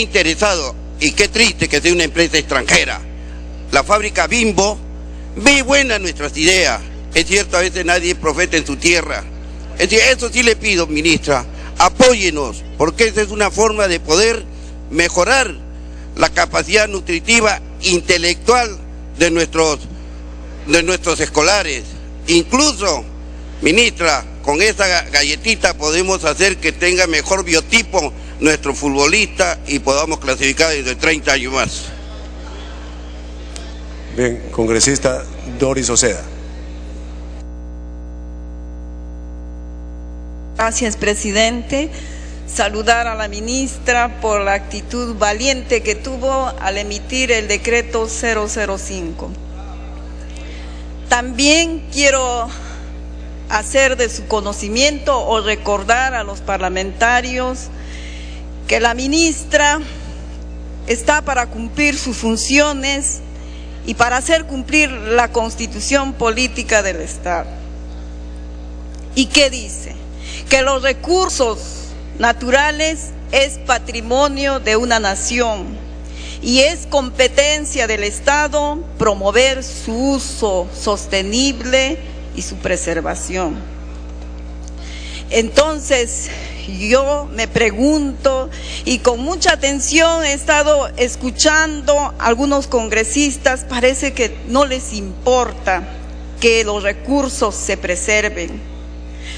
interesado, y qué triste que sea una empresa extranjera. La fábrica Bimbo ve buenas nuestras ideas. Es cierto, a veces nadie es profeta en su tierra. Es decir, eso sí le pido, ministra, apóyenos, porque esa es una forma de poder mejorar la capacidad nutritiva intelectual de nuestros escolares. Incluso, ministra, con esa galletita podemos hacer que tenga mejor biotipo nuestro futbolista y podamos clasificar desde 30 años más. Bien, congresista Doris Oceda. Gracias, presidente. Saludar a la ministra por la actitud valiente que tuvo al emitir el decreto 005. También quiero hacer de su conocimiento o recordar a los parlamentarios que la ministra está para cumplir sus funciones y para hacer cumplir la Constitución política del Estado. ¿Y qué dice? Que los recursos naturales es patrimonio de una nación y es competencia del Estado promover su uso sostenible y su preservación. Entonces, yo me pregunto, y con mucha atención he estado escuchando a algunos congresistas, parece que no les importa que los recursos se preserven.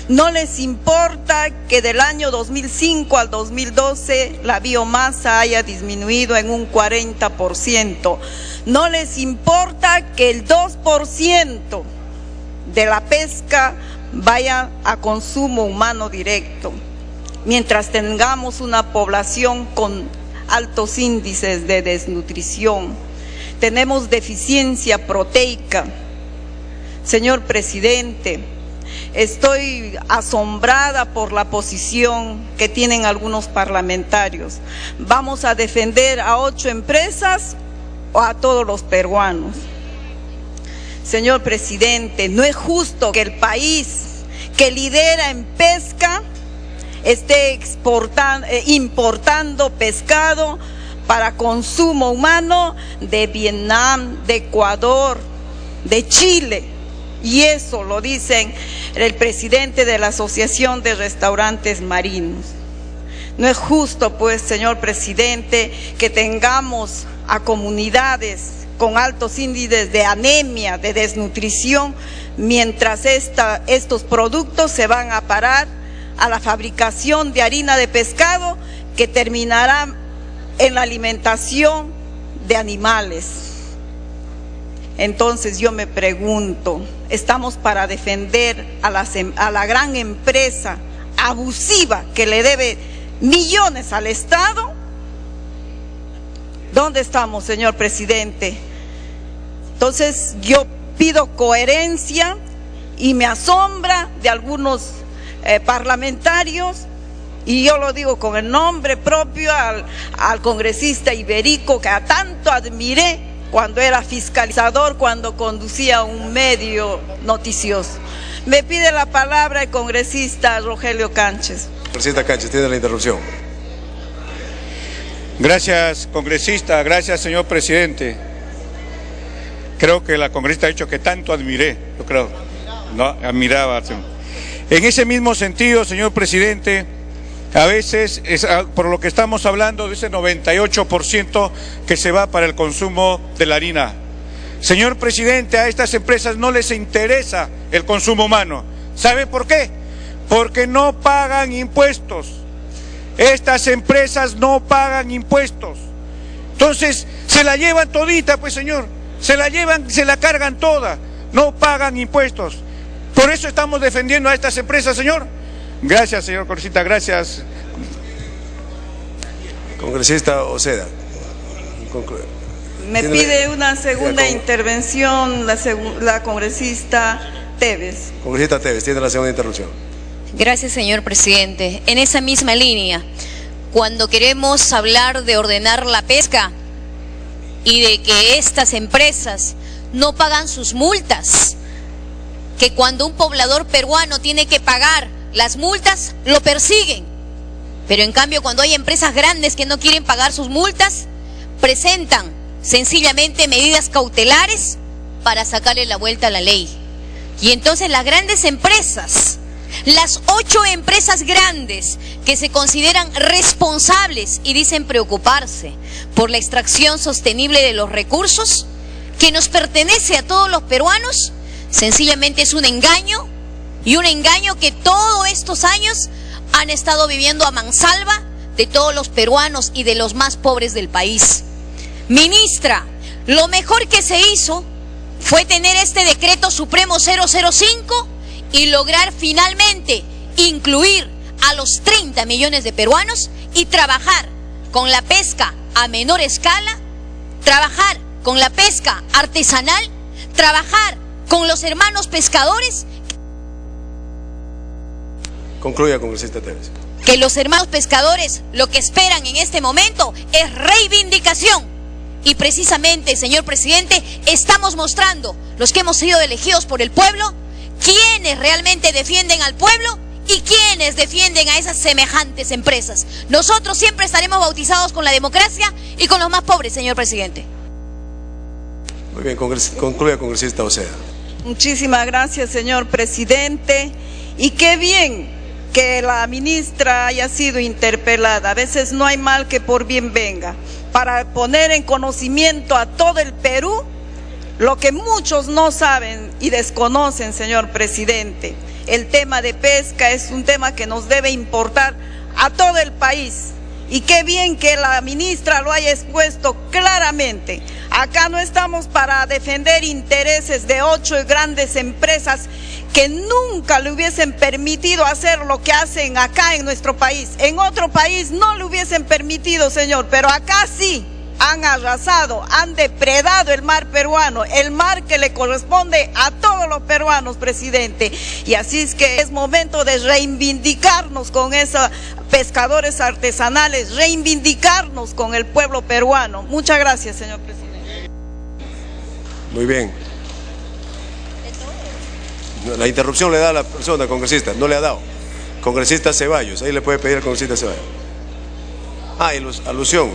No les importa que del año 2005 al 2012 la biomasa haya disminuido en un 40%. No les importa que el 2% de la pesca vaya a consumo humano directo, mientras tengamos una población con altos índices de desnutrición. Tenemos deficiencia proteica. Señor presidente, estoy asombrada por la posición que tienen algunos parlamentarios. ¿Vamos a defender a 8 empresas o a todos los peruanos? Señor presidente, no es justo que el país que lidera en pesca esté importando pescado para consumo humano de Vietnam, de Ecuador, de Chile. Y eso lo dicen el presidente de la Asociación de Restaurantes Marinos. No es justo, pues, señor presidente, que tengamos a comunidades con altos índices de anemia, de desnutrición, mientras estos productos se van a parar a la fabricación de harina de pescado que terminará en la alimentación de animales. Entonces yo me pregunto, ¿estamos para defender a la gran empresa abusiva que le debe millones al Estado? ¿Dónde estamos, señor presidente? Entonces yo pido coherencia y me asombra de algunos parlamentarios, y yo lo digo con el nombre propio al congresista Iberico, que a tanto admiré cuando era fiscalizador, cuando conducía un medio noticioso. Me pide la palabra el congresista Rogelio Cánchez. Congresista Cánchez, tiene la interrupción. Gracias, congresista. Gracias, señor presidente. Creo que la congresista ha dicho que tanto admiré, yo creo, no, admiraba. En ese mismo sentido, señor presidente, a veces, por lo que estamos hablando de ese 98% que se va para el consumo de la harina. Señor presidente, a estas empresas no les interesa el consumo humano. ¿Sabe por qué? Porque no pagan impuestos. Estas empresas no pagan impuestos. Entonces, se la llevan todita, pues, señor. Se la llevan, se la cargan toda. No pagan impuestos. Por eso estamos defendiendo a estas empresas, señor. Gracias, señor congresista, gracias. Congresista Oceda. Me pide una segunda intervención la congresista Tevez. Congresista Tevez, tiene la segunda interrupción. Gracias, señor presidente. En esa misma línea, cuando queremos hablar de ordenar la pesca y de que estas empresas no pagan sus multas, que cuando un poblador peruano tiene que pagar las multas, lo persiguen. Pero en cambio, cuando hay empresas grandes que no quieren pagar sus multas, presentan sencillamente medidas cautelares para sacarle la vuelta a la ley. Y entonces las grandes empresas, las 8 empresas grandes que se consideran responsables y dicen preocuparse por la extracción sostenible de los recursos que nos pertenece a todos los peruanos, sencillamente es un engaño, y un engaño que todos estos años han estado viviendo a mansalva de todos los peruanos y de los más pobres del país. Ministra, lo mejor que se hizo fue tener este decreto supremo 005 y lograr finalmente incluir a los 30 millones de peruanos y trabajar con la pesca a menor escala, trabajar con la pesca artesanal, trabajar con los hermanos pescadores. Concluya, congresista Tevez. Que los hermanos pescadores lo que esperan en este momento es reivindicación. Y precisamente, señor presidente, estamos mostrando, los que hemos sido elegidos por el pueblo, quiénes realmente defienden al pueblo y quiénes defienden a esas semejantes empresas. Nosotros siempre estaremos bautizados con la democracia y con los más pobres, señor presidente. Muy bien, concluya, congresista Oceda. Muchísimas gracias, señor presidente. Y qué bien que la ministra haya sido interpelada. A veces no hay mal que por bien venga, para poner en conocimiento a todo el Perú lo que muchos no saben y desconocen, señor presidente. El tema de pesca es un tema que nos debe importar a todo el país. Y qué bien que la ministra lo haya expuesto claramente. Acá no estamos para defender intereses de 8 grandes empresas que nunca le hubiesen permitido hacer lo que hacen acá en nuestro país. En otro país no le hubiesen permitido, señor, pero acá sí. Han arrasado, han depredado el mar peruano, el mar que le corresponde a todos los peruanos, presidente. Y así es que es momento de reivindicarnos con esos pescadores artesanales, reivindicarnos con el pueblo peruano. Muchas gracias, señor presidente. Muy bien. La interrupción le da a la persona, congresista, no le ha dado. Congresista Ceballos, ahí le puede pedir al congresista Ceballos. Ah, y alusión.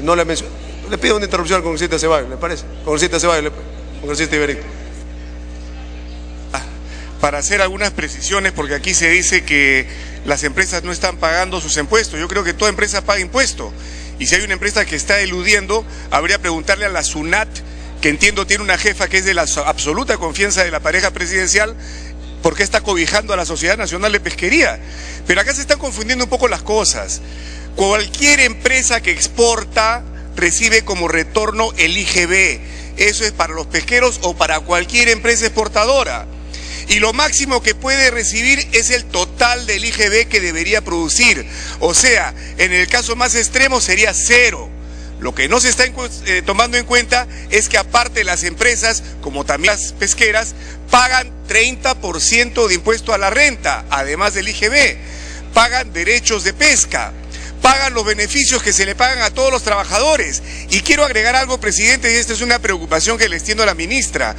No le menciono. Le pido una interrupción al congresista Ceballos, ¿le parece? Congresista Ceballos, congresista Iberico. Para hacer algunas precisiones, porque aquí se dice que las empresas no están pagando sus impuestos. Yo creo que toda empresa paga impuestos. Y si hay una empresa que está eludiendo, habría que preguntarle a la SUNAT, que entiendo tiene una jefa que es de la absoluta confianza de la pareja presidencial, por qué está cobijando a la Sociedad Nacional de Pesquería. Pero acá se están confundiendo un poco las cosas. Cualquier empresa que exporta recibe como retorno el IGB. Eso es para los pesqueros o para cualquier empresa exportadora. Y lo máximo que puede recibir es el total del IGB que debería producir. O sea, en el caso más extremo sería 0. Lo que no se está tomando en cuenta es que aparte las empresas, como también las pesqueras, pagan 30% de impuesto a la renta, además del IGB. Pagan derechos de pesca, pagan los beneficios que se le pagan a todos los trabajadores. Y quiero agregar algo, presidente, y esta es una preocupación que le extiendo a la ministra.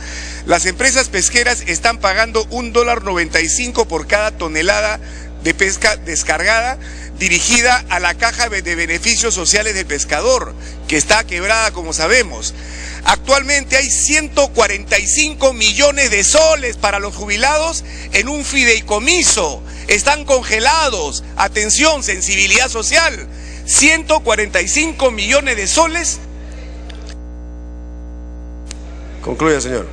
Las empresas pesqueras están pagando $1.95 por cada tonelada de pesca descargada, dirigida a la caja de beneficios sociales del pescador, que está quebrada, como sabemos. Actualmente hay 145 millones de soles para los jubilados en un fideicomiso. Están congelados. Atención, sensibilidad social. 145 millones de soles. Concluya, señor.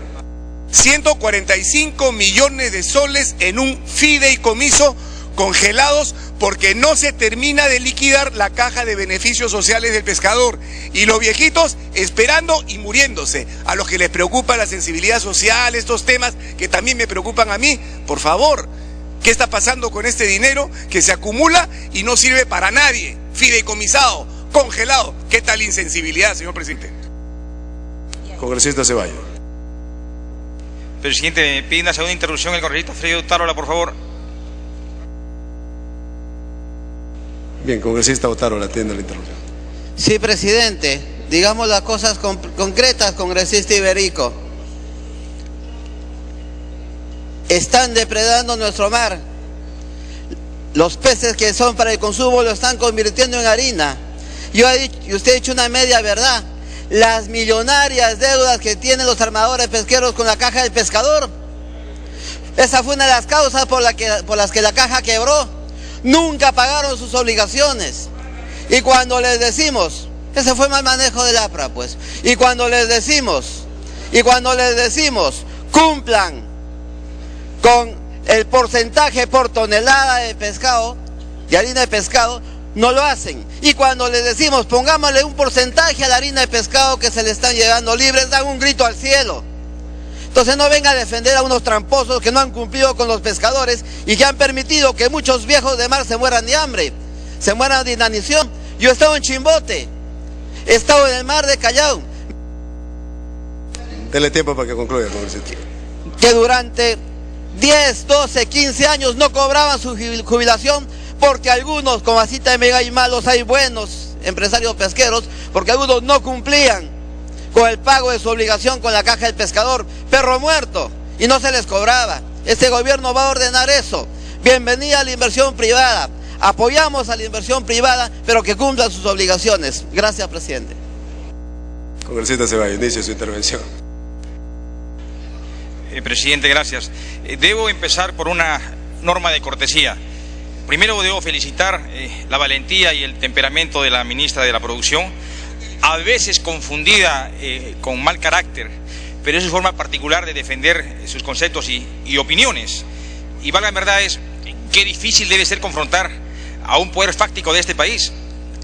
145 millones de soles en un fideicomiso congelados porque no se termina de liquidar la caja de beneficios sociales del pescador. Y los viejitos esperando y muriéndose. A los que les preocupa la sensibilidad social, estos temas que también me preocupan a mí, por favor, ¿qué está pasando con este dinero que se acumula y no sirve para nadie? Fideicomisado, congelado. ¿Qué tal insensibilidad, señor presidente? Congresista Ceballos. Presidente, me pide una segunda interrupción el congresista Freddy Otárola, por favor. Bien, congresista Otárola, atiende la interrupción. Sí, presidente, digamos las cosas concretas, congresista Iberico. Están depredando nuestro mar. los peces que son para el consumo lo están convirtiendo en harina. Y usted ha dicho una media verdad. Las millonarias deudas que tienen los armadores pesqueros con la Caja del Pescador, esa fue una de las causas por las que la Caja quebró. Nunca pagaron sus obligaciones. Y cuando les decimos, ese fue mal manejo del APRA, pues. Y cuando les decimos, cumplan con el porcentaje por tonelada de pescado, de harina de pescado, no lo hacen. Y cuando les decimos, pongámosle un porcentaje a la harina de pescado que se le están llevando libres, dan un grito al cielo. Entonces no venga a defender a unos tramposos que no han cumplido con los pescadores y que han permitido que muchos viejos de mar se mueran de hambre, se mueran de inanición. Yo he estado en Chimbote, he estado en el mar de Callao. Dele tiempo para que concluya, congresista. Que durante 10, 12, 15 años no cobraban su jubilación porque algunos, como así también hay malos, hay buenos empresarios pesqueros, porque algunos no cumplían con el pago de su obligación con la Caja del Pescador, perro muerto, y no se les cobraba. Este gobierno va a ordenar eso. Bienvenida a la inversión privada. Apoyamos a la inversión privada, pero que cumplan sus obligaciones. Gracias, presidente. Congresista Ceballos, inicie su intervención. Presidente, gracias. Debo empezar por una norma de cortesía. Primero debo felicitar la valentía y el temperamento de la ministra de la Producción, a veces confundida con mal carácter, pero es su forma particular de defender sus conceptos y opiniones. Y valga en verdad es qué difícil debe ser confrontar a un poder fáctico de este país,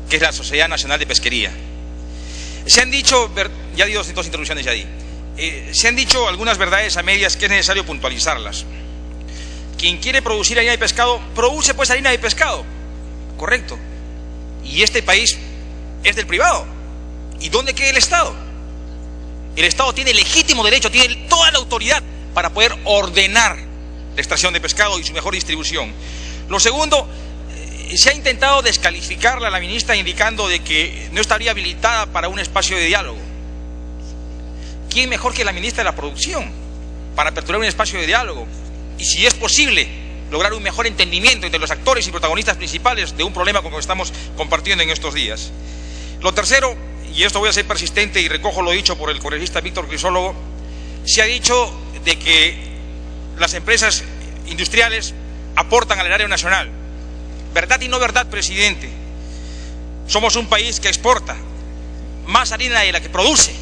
que es la Sociedad Nacional de Pesquería. Se han dicho, ya di dos interrupciones ya di, se han dicho algunas verdades a medias que es necesario puntualizarlas. Quien quiere producir harina de pescado, produce pues harina de pescado, correcto. Y este país es del privado. ¿Y dónde queda el Estado? El Estado tiene legítimo derecho, tiene toda la autoridad para poder ordenar la extracción de pescado y su mejor distribución. Lo segundo, se ha intentado descalificarla a la ministra indicando de que no estaría habilitada para un espacio de diálogo. ¿Quién mejor que la ministra de la Producción para aperturar un espacio de diálogo? Y si es posible, lograr un mejor entendimiento entre los actores y protagonistas principales de un problema como estamos compartiendo en estos días. Lo tercero, y esto voy a ser persistente y recojo lo dicho por el congresista Víctor Crisólogo, se ha dicho de que las empresas industriales aportan al erario nacional. ¿Verdad y no verdad, presidente? Somos un país que exporta más harina de la que produce.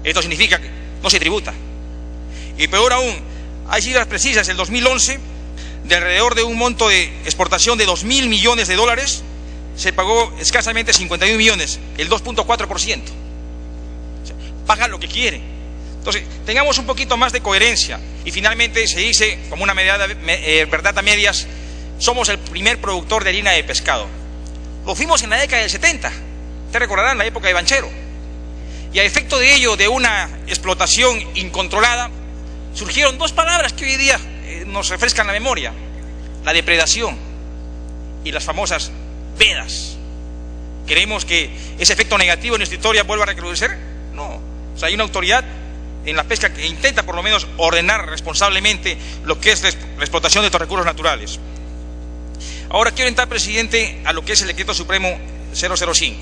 Esto significa que no se tributa. Y peor aún, hay cifras precisas, el 2011, de alrededor de un monto de exportación de 2.000 millones de dólares, se pagó escasamente 51 millones, el 2.4%. O sea, paga lo que quiere. Entonces, tengamos un poquito más de coherencia. Y finalmente se dice, como una verdad a medias, somos el primer productor de harina de pescado. Lo fuimos en la década del 70, ustedes recordarán la época de Banchero. Y a efecto de ello, de una explotación incontrolada, surgieron dos palabras que hoy día nos refrescan la memoria: la depredación y las famosas vedas. ¿Queremos que ese efecto negativo en nuestra historia vuelva a recrudecer? No. O sea, hay una autoridad en la pesca que intenta por lo menos ordenar responsablemente lo que es la explotación de estos recursos naturales. Ahora quiero entrar, presidente, a lo que es el Decreto Supremo 005.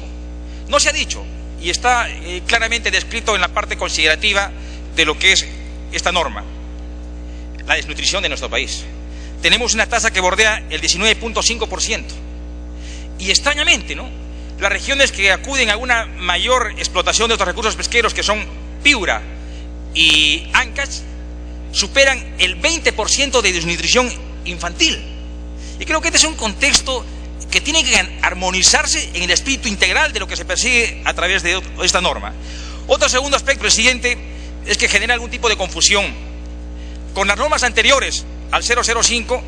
No se ha dicho, y está claramente descrito en la parte considerativa de lo que es esta norma: la desnutrición de nuestro país. Tenemos una tasa que bordea el 19.5%. Y extrañamente, ¿no?, las regiones que acuden a una mayor explotación de estos recursos pesqueros, que son Piura y Ancash, superan el 20% de desnutrición infantil. Y creo que este es un contexto que tiene que armonizarse en el espíritu integral de lo que se persigue a través de esta norma. Otro segundo aspecto, presidente, es que genera algún tipo de confusión. Con las normas anteriores al 005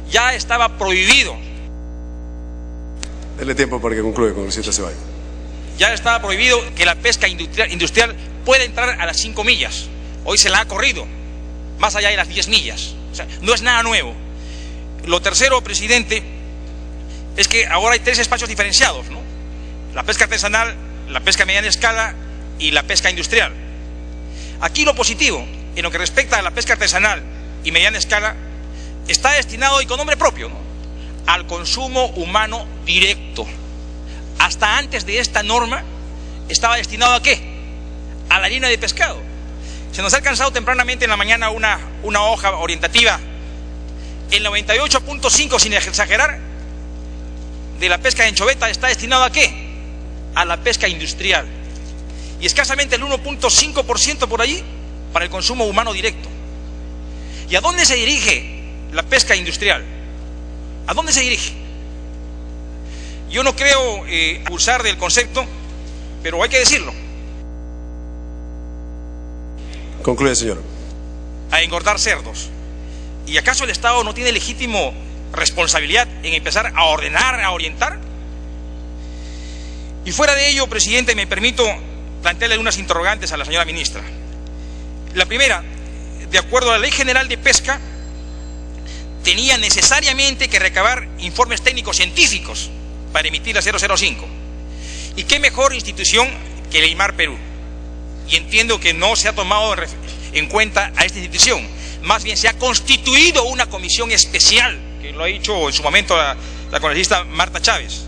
ya estaba prohibido. Dele tiempo para que concluya, congresista Ceballos. Ya estaba prohibido que la pesca industrial pueda entrar a las 5 millas. Hoy se la ha corrido más allá de las 10 millas. O sea, no es nada nuevo. Lo tercero, presidente, es que ahora hay 3 espacios diferenciados, ¿no? La pesca artesanal, la pesca a mediana escala y la pesca industrial. Aquí lo positivo, en lo que respecta a la pesca artesanal y mediana escala, está destinado, y con nombre propio, ¿no?, al consumo humano directo. Hasta antes de esta norma estaba destinado ¿a qué? A la harina de pescado. Se nos ha alcanzado tempranamente en la mañana una hoja orientativa. El 98.5, sin exagerar, de la pesca de anchoveta está destinado ¿a qué? A la pesca industrial. Y escasamente el 1.5% por allí para el consumo humano directo. ¿Y a dónde se dirige la pesca industrial? ¿A dónde se dirige? Yo no creo abusar del concepto, pero hay que decirlo. Concluye, señor. A engordar cerdos. ¿Y acaso el Estado no tiene legítimo responsabilidad en empezar a ordenar, a orientar? Y fuera de ello, presidente, me permito plantearle unas interrogantes a la señora ministra. La primera, de acuerdo a la Ley General de Pesca, tenía necesariamente que recabar informes técnicos científicos para emitir la 005. ¿Y qué mejor institución que el EIMAR Perú? Y entiendo que no se ha tomado en cuenta a esta institución, más bien se ha constituido una comisión especial, que lo ha dicho en su momento la congresista Marta Chávez.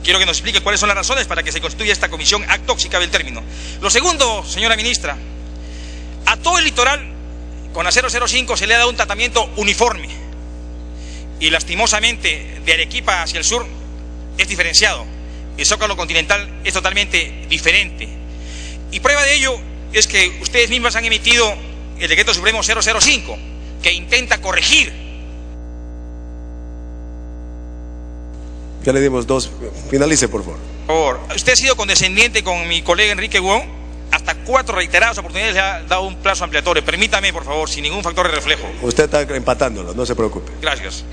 Quiero que nos explique cuáles son las razones para que se constituya esta comisión atóxica del término. Lo segundo, señora ministra, a todo el litoral con la 005 se le ha dado un tratamiento uniforme y lastimosamente de Arequipa hacia el sur es diferenciado. El Zócalo continental es totalmente diferente. Y prueba de ello es que ustedes mismas han emitido el decreto supremo 005, que intenta corregir. Ya le dimos dos. Finalice, por favor. Por favor, usted ha sido condescendiente con mi colega Enrique Huón. Hasta 4 reiteradas oportunidades le ha dado un plazo ampliatorio. Permítame, por favor, sin ningún factor de reflejo. Usted está empatándolo, no se preocupe. Gracias.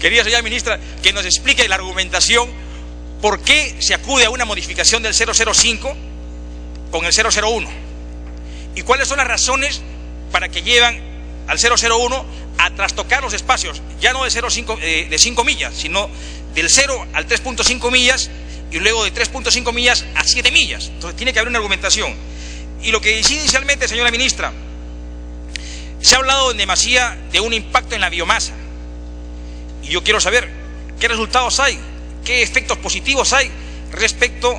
Quería, señora ministra, que nos explique la argumentación por qué se acude a una modificación del 005 con el 001 y cuáles son las razones para que llevan al 001 a trastocar los espacios, ya no de 5 millas, sino del 0 al 3.5 millas y luego de 3.5 millas a 7 millas. Entonces tiene que haber una argumentación. Y lo que decía inicialmente, señora ministra, se ha hablado en demasía de un impacto en la biomasa. Y yo quiero saber qué resultados hay, qué efectos positivos hay respecto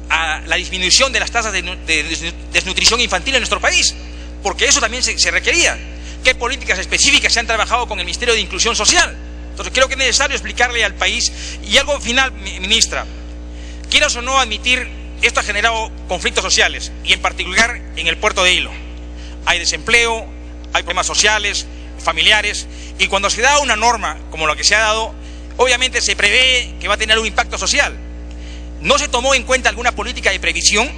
a la disminución de las tasas de desnutrición infantil en nuestro país, porque eso también se requería. ¿Qué políticas específicas se han trabajado con el Ministerio de Inclusión Social? Entonces creo que es necesario explicarle al país. Y algo final, ministra, quieras o no admitir, esto ha generado conflictos sociales, y en particular en el puerto de Hilo. Hay desempleo, hay problemas sociales, familiares, y cuando se da una norma como la que se ha dado, obviamente se prevé que va a tener un impacto social. No se tomó en cuenta alguna política de previsión,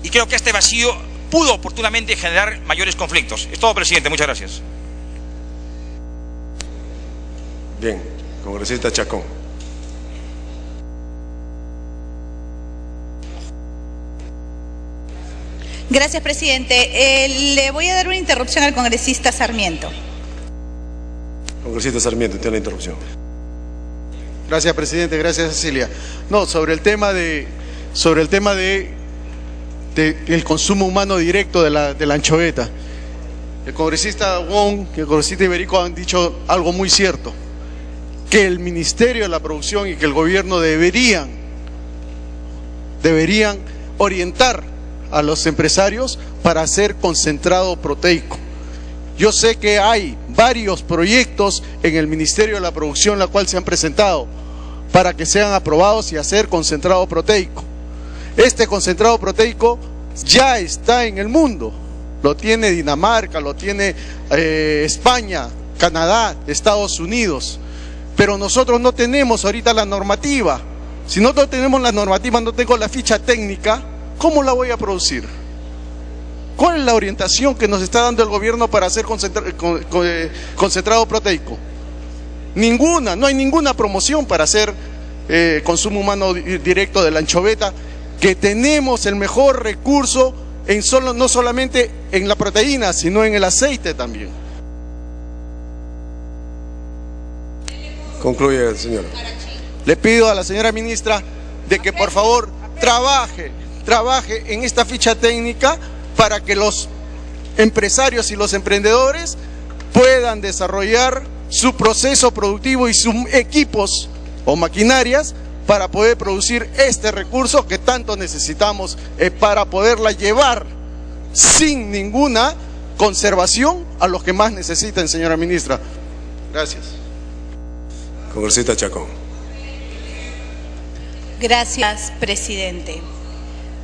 y creo que este vacío pudo oportunamente generar mayores conflictos. Es todo, presidente. Muchas gracias. Bien, congresista Chacón. Gracias, presidente. Le voy a dar una interrupción al congresista Sarmiento. Congresista Sarmiento, tiene la interrupción. Gracias, presidente. Gracias, Cecilia. No, sobre el tema del consumo humano directo de la anchoveta. El congresista Wong y el congresista Iberico han dicho algo muy cierto, que el Ministerio de la Producción y que el gobierno deberían orientar a los empresarios para hacer concentrado proteico. Yo sé que hay varios proyectos en el Ministerio de la Producción, la cual se han presentado para que sean aprobados y hacer concentrado proteico. Este concentrado proteico ya está en el mundo, lo tiene Dinamarca, lo tiene España, Canadá, Estados Unidos, pero nosotros no tenemos ahorita la normativa. Si no tenemos la normativa, no tengo la ficha técnica, ¿cómo la voy a producir? ¿Cuál es la orientación que nos está dando el gobierno para hacer concentrado proteico? Ninguna, no hay ninguna promoción para hacer consumo humano directo de la anchoveta, que tenemos el mejor recurso no solamente en la proteína, sino en el aceite también. Concluye el señor. Le pido a la señora ministra de que por favor trabaje en esta ficha técnica para que los empresarios y los emprendedores puedan desarrollar su proceso productivo y sus equipos o maquinarias para poder producir este recurso que tanto necesitamos para poderla llevar sin ninguna conservación a los que más necesiten, señora ministra. Gracias. Congresista Chacón. Gracias, presidente.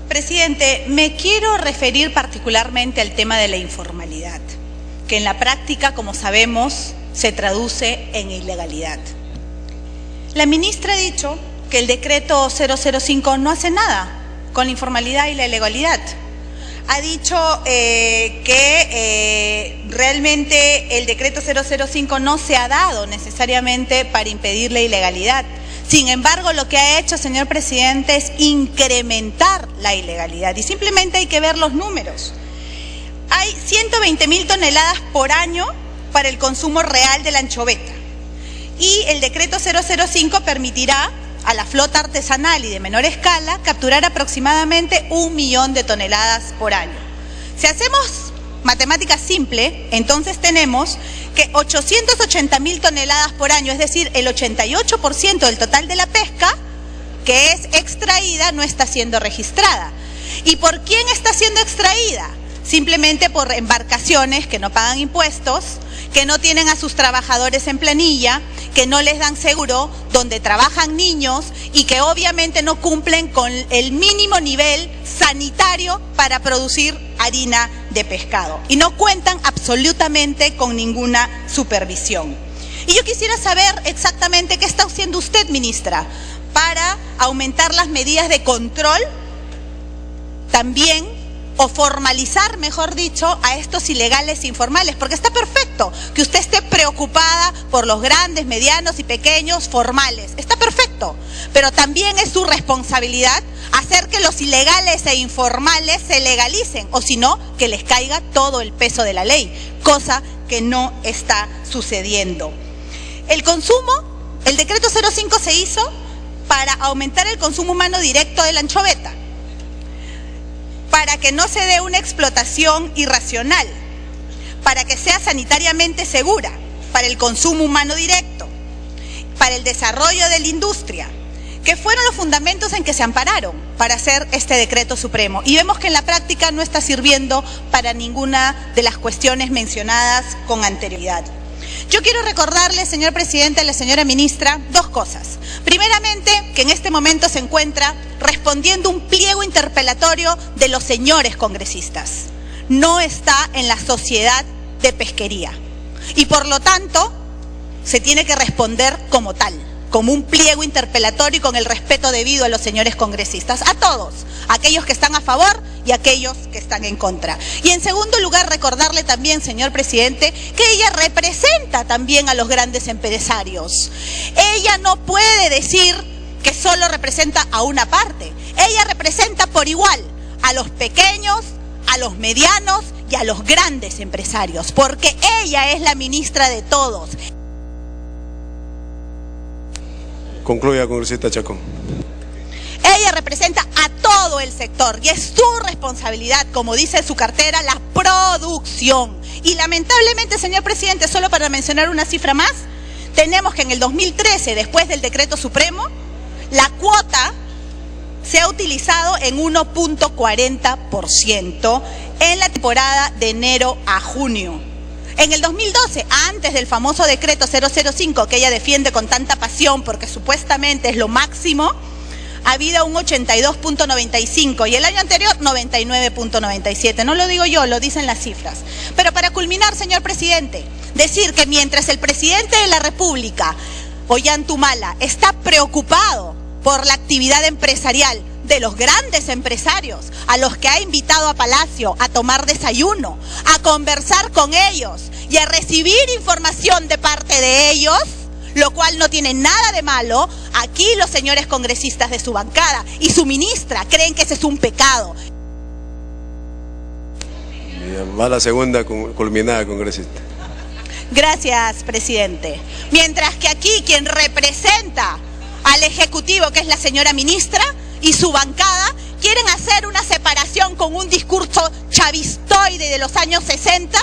Presidente, me quiero referir particularmente al tema de la informalidad, que en la práctica, como sabemos, se traduce en ilegalidad. La ministra ha dicho que el decreto 005 no hace nada con la informalidad y la ilegalidad. Ha dicho que realmente el decreto 005 no se ha dado necesariamente para impedir la ilegalidad. Sin embargo, lo que ha hecho, señor presidente, es incrementar la ilegalidad. Y simplemente hay que ver los números. Hay 120.000 toneladas por año para el consumo real de la anchoveta. Y el decreto 005 permitirá a la flota artesanal y de menor escala capturar aproximadamente 1 millón de toneladas por año. Si hacemos matemática simple, entonces tenemos que 880.000 toneladas por año, es decir, el 88% del total de la pesca que es extraída no está siendo registrada. ¿Y por quién está siendo extraída? Simplemente por embarcaciones que no pagan impuestos, que no tienen a sus trabajadores en planilla, que no les dan seguro, donde trabajan niños y que obviamente no cumplen con el mínimo nivel sanitario para producir harina de pescado y no cuentan absolutamente con ninguna supervisión. Y yo quisiera saber exactamente qué está haciendo usted, ministra, para aumentar las medidas de control también, o formalizar, mejor dicho, a estos ilegales informales, porque está perfecto que usted esté preocupada por los grandes, medianos y pequeños formales, está perfecto, pero también es su responsabilidad hacer que los ilegales e informales se legalicen, o si no, que les caiga todo el peso de la ley, cosa que no está sucediendo. El consumo, el decreto 05 se hizo para aumentar el consumo humano directo de la anchoveta, para que no se dé una explotación irracional, para que sea sanitariamente segura, para el consumo humano directo, para el desarrollo de la industria, que fueron los fundamentos en que se ampararon para hacer este decreto supremo. Y vemos que en la práctica no está sirviendo para ninguna de las cuestiones mencionadas con anterioridad. Yo quiero recordarle, señor presidente, a la señora ministra, dos cosas. Primeramente, que en este momento se encuentra respondiendo un pliego interpelatorio de los señores congresistas. No está en la sociedad de pesquería. Y por lo tanto, se tiene que responder como tal, como un pliego interpelatorio y con el respeto debido a los señores congresistas, a todos, aquellos que están a favor y aquellos que están en contra. Y en segundo lugar, recordarle también, señor presidente, que ella representa también a los grandes empresarios. Ella no puede decir que solo representa a una parte, ella representa por igual a los pequeños, a los medianos y a los grandes empresarios, porque ella es la ministra de todos. Concluya, congresista Chacón. Ella representa a todo el sector y es su responsabilidad, como dice en su cartera, la producción. Y lamentablemente, señor presidente, solo para mencionar una cifra más, tenemos que en el 2013, después del decreto supremo, la cuota se ha utilizado en 1.40% en la temporada de enero a junio. En el 2012, antes del famoso decreto 005 que ella defiende con tanta pasión porque supuestamente es lo máximo, ha habido un 82.95 y el año anterior 99.97. No lo digo yo, lo dicen las cifras. Pero para culminar, señor presidente, decir que mientras el presidente de la República, Ollanthumala, está preocupado por la actividad empresarial de los grandes empresarios, a los que ha invitado a Palacio a tomar desayuno, a conversar con ellos y a recibir información de parte de ellos, lo cual no tiene nada de malo, aquí los señores congresistas de su bancada y su ministra creen que ese es un pecado. Va la segunda culminada, congresista. Gracias, presidente. Mientras que aquí quien representa al Ejecutivo, que es la señora ministra, y su bancada, quieren hacer una separación con un discurso chavistoide de los años 60,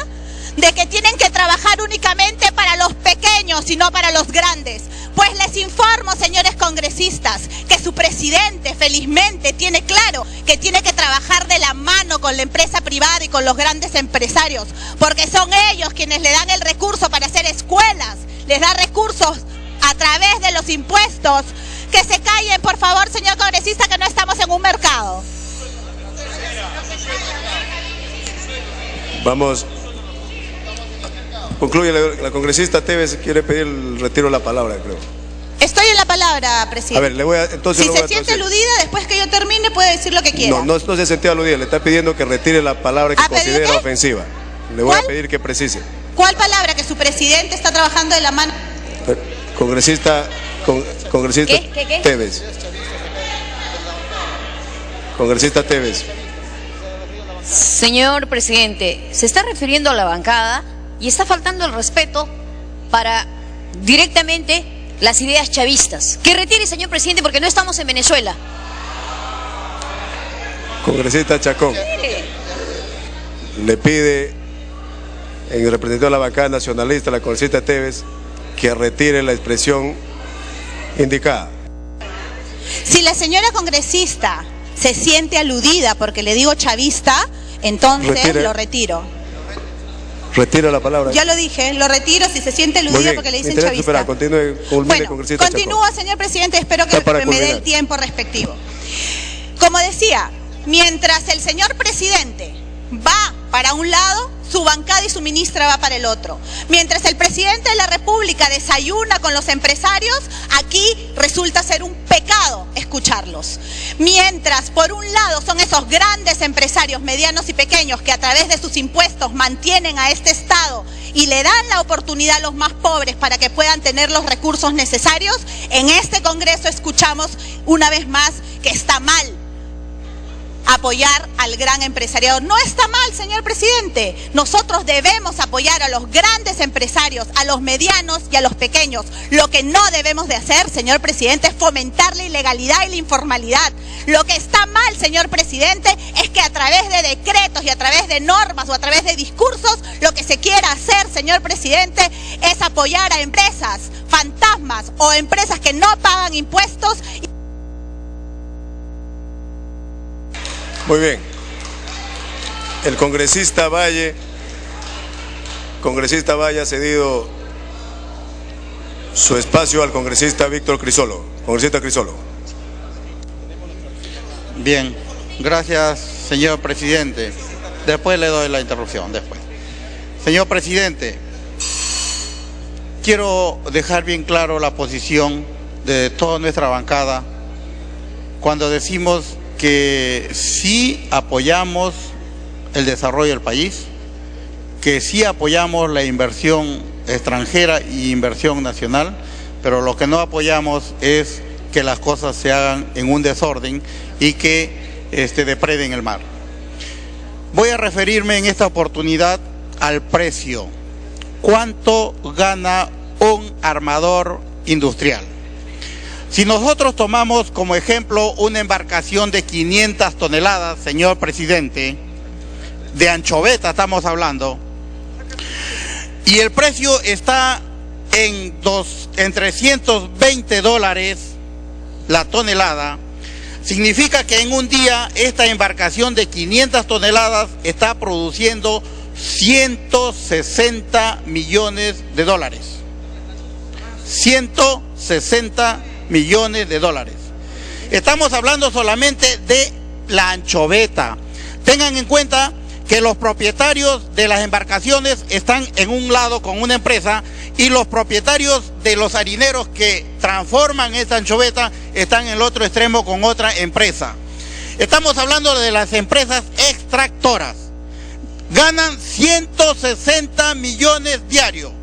de que tienen que trabajar únicamente para los pequeños y no para los grandes. Pues les informo, señores congresistas, que su presidente felizmente tiene claro que tiene que trabajar de la mano con la empresa privada y con los grandes empresarios, porque son ellos quienes le dan el recurso para hacer escuelas, les da recursos a través de los impuestos. Que se callen, por favor, señor congresista, que no estamos en un mercado. Vamos. Concluye la congresista Tevez, quiere pedir el retiro de la palabra, creo. Estoy en la palabra, presidente. A ver, le voy a... Entonces si se siente aludida, después que yo termine, puede decir lo que quiera. No se sintió aludida, le está pidiendo que retire la palabra que considera ofensiva. Le voy a pedir que precise. ¿Cuál palabra? Que su presidente está trabajando de la mano. Congresista ¿Qué? Tevez. Congresista Tevez. Señor presidente, se está refiriendo a la bancada y está faltando el respeto para directamente las ideas chavistas. Que retire, señor presidente, porque no estamos en Venezuela. Congresista Chacón. Le pide, en representación de la bancada nacionalista, la congresista Tevez, que retire la expresión indicada. Si la señora congresista se siente aludida porque le digo chavista, entonces lo retiro. Retira la palabra. Ya lo dije, lo retiro si se siente aludida porque le dicen chavista. Continúe, congresista continúa, Chacón. Señor presidente, espero que me dé el tiempo respectivo. Como decía, mientras el señor presidente va para un lado, su bancada y su ministra va para el otro. Mientras el presidente de la República desayuna con los empresarios, aquí resulta ser un pecado escucharlos. Mientras, por un lado, son esos grandes empresarios, medianos y pequeños, que a través de sus impuestos mantienen a este Estado y le dan la oportunidad a los más pobres para que puedan tener los recursos necesarios, en este Congreso escuchamos una vez más que está mal apoyar al gran empresariado. No está mal, señor presidente. Nosotros debemos apoyar a los grandes empresarios, a los medianos y a los pequeños. Lo que no debemos de hacer, señor presidente, es fomentar la ilegalidad y la informalidad. Lo que está mal, señor presidente, es que a través de decretos y a través de normas o a través de discursos, lo que se quiera hacer, señor presidente, es apoyar a empresas fantasmas o empresas que no pagan impuestos. Muy bien. El congresista Valle ha cedido su espacio al congresista Víctor Crisólogo. Congresista Crisólogo. Bien, gracias, señor presidente. Después le doy la interrupción, después. Señor presidente, quiero dejar bien claro la posición de toda nuestra bancada cuando decimos que sí apoyamos el desarrollo del país, que sí apoyamos la inversión extranjera y inversión nacional, pero lo que no apoyamos es que las cosas se hagan en un desorden y que depreden el mar. Voy a referirme en esta oportunidad al precio. ¿Cuánto gana un armador industrial? Si nosotros tomamos como ejemplo una embarcación de 500 toneladas, señor presidente, de anchoveta estamos hablando, y el precio está en $320 la tonelada, significa que en un día esta embarcación de 500 toneladas está produciendo 160 millones de dólares. 160 millones de dólares. Estamos hablando solamente de la anchoveta. Tengan en cuenta que los propietarios de las embarcaciones están en un lado con una empresa y los propietarios de los harineros que transforman esa anchoveta están en el otro extremo con otra empresa. Estamos hablando de las empresas extractoras. Ganan 160 millones diarios.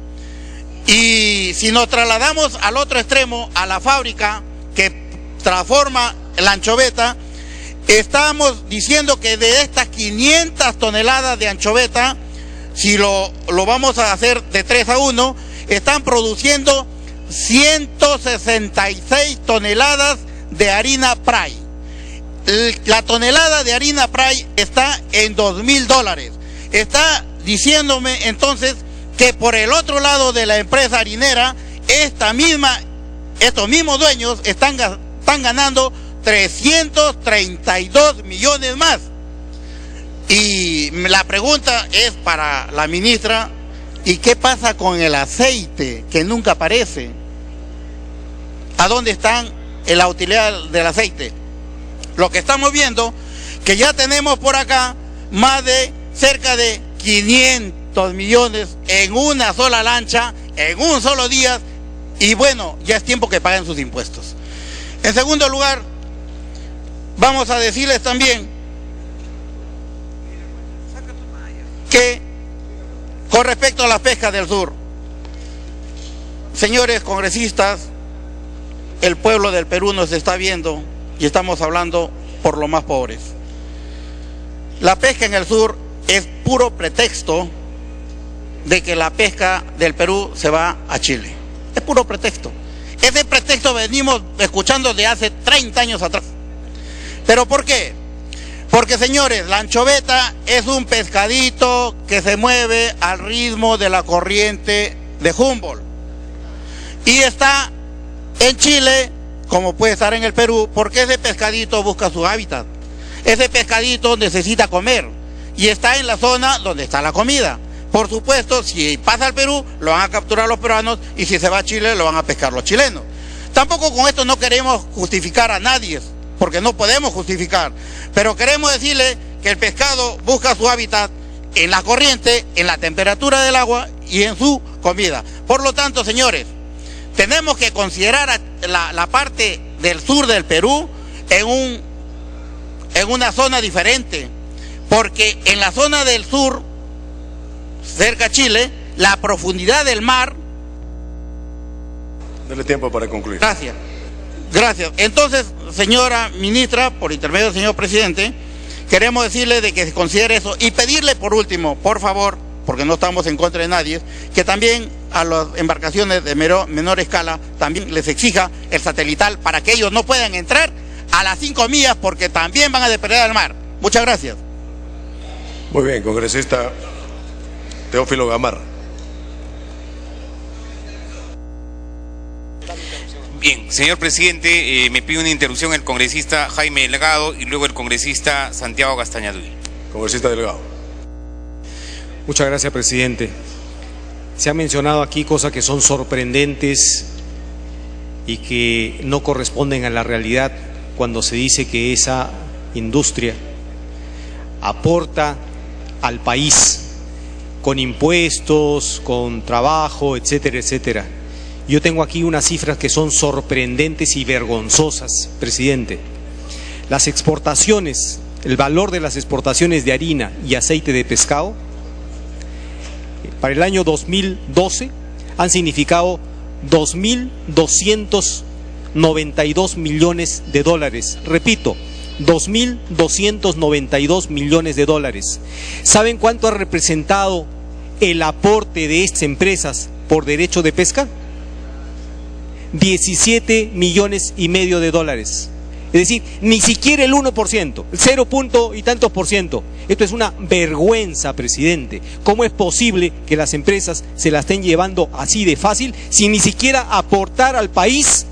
Y si nos trasladamos al otro extremo, a la fábrica que transforma la anchoveta, estamos diciendo que de estas 500 toneladas de anchoveta, si lo vamos a hacer de 3-1, están produciendo 166 toneladas de harina Pray. La tonelada de harina Pray está en $2.000. Está diciéndome entonces que por el otro lado de la empresa harinera, estos mismos dueños están ganando 332 millones más. Y la pregunta es para la ministra, ¿y qué pasa con el aceite que nunca aparece? ¿A dónde están la utilidad del aceite? Lo que estamos viendo, que ya tenemos por acá más de cerca de 500 millones en una sola lancha, en un solo día, y bueno, ya es tiempo que paguen sus impuestos. En segundo lugar, vamos a decirles también que con respecto a la pesca del sur, señores congresistas, el pueblo del Perú nos está viendo y estamos hablando por los más pobres. La pesca en el sur es puro pretexto de que la pesca del Perú se va a Chile. Es puro pretexto. Ese pretexto venimos escuchando de hace 30 años atrás. ¿Pero por qué? Porque, señores, la anchoveta es un pescadito que se mueve al ritmo de la corriente de Humboldt. Y está en Chile, como puede estar en el Perú, porque ese pescadito busca su hábitat. Ese pescadito necesita comer y está en la zona donde está la comida. Por supuesto, si pasa al Perú, lo van a capturar los peruanos, y si se va a Chile, lo van a pescar los chilenos. Tampoco con esto no queremos justificar a nadie, porque no podemos justificar, pero queremos decirle que el pescado busca su hábitat en la corriente, en la temperatura del agua y en su comida. Por lo tanto, señores, tenemos que considerar la parte del sur del Perú en una zona diferente, porque en la zona del sur, cerca a Chile, la profundidad del mar... Dale tiempo para concluir. Gracias. Gracias. Entonces, señora ministra, por intermedio del señor presidente, queremos decirle de que se considere eso y pedirle por último, por favor, porque no estamos en contra de nadie, que también a las embarcaciones de menor escala también les exija el satelital para que ellos no puedan entrar a las 5 millas, porque también van a depredar al mar. Muchas gracias. Muy bien, congresista Teófilo Gamarra. Bien, señor presidente, me pide una interrupción el congresista Jaime Delgado y luego el congresista Santiago Castañaduy. Congresista Delgado. Muchas gracias, presidente. Se han mencionado aquí cosas que son sorprendentes y que no corresponden a la realidad cuando se dice que esa industria aporta al país con impuestos, con trabajo, etcétera, etcétera. Yo tengo aquí unas cifras que son sorprendentes y vergonzosas, presidente. Las exportaciones, el valor de las exportaciones de harina y aceite de pescado para el año 2012 han significado 2.292 millones de dólares. Repito, 2.292 millones de dólares. ¿Saben cuánto ha representado el aporte de estas empresas por derecho de pesca? 17 millones y medio de dólares. Es decir, ni siquiera el 1%, el 0 punto y tantos por ciento. Esto es una vergüenza, presidente. ¿Cómo es posible que las empresas se la estén llevando así de fácil sin ni siquiera aportar al país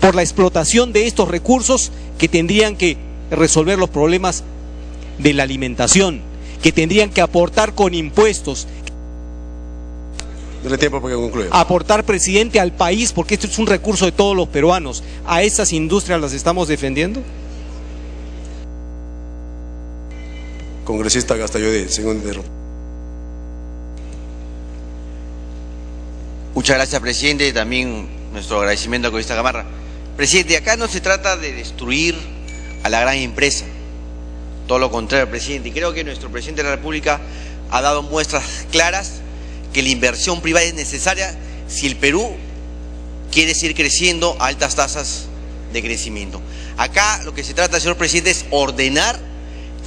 por la explotación de estos recursos que tendrían que resolver los problemas de la alimentación, que tendrían que aportar con impuestos? Dale tiempo para que concluya. Aportar, presidente, al país, porque esto es un recurso de todos los peruanos. ¿A esas industrias las estamos defendiendo? Congresista Castañaduy, segundo interruptor. Muchas gracias, presidente. También nuestro agradecimiento al congresista Gamarra. Presidente, acá no se trata de destruir a la gran empresa. Todo lo contrario, presidente. Y creo que nuestro presidente de la República ha dado muestras claras que la inversión privada es necesaria si el Perú quiere seguir creciendo a altas tasas de crecimiento. Acá lo que se trata, señor presidente, es ordenar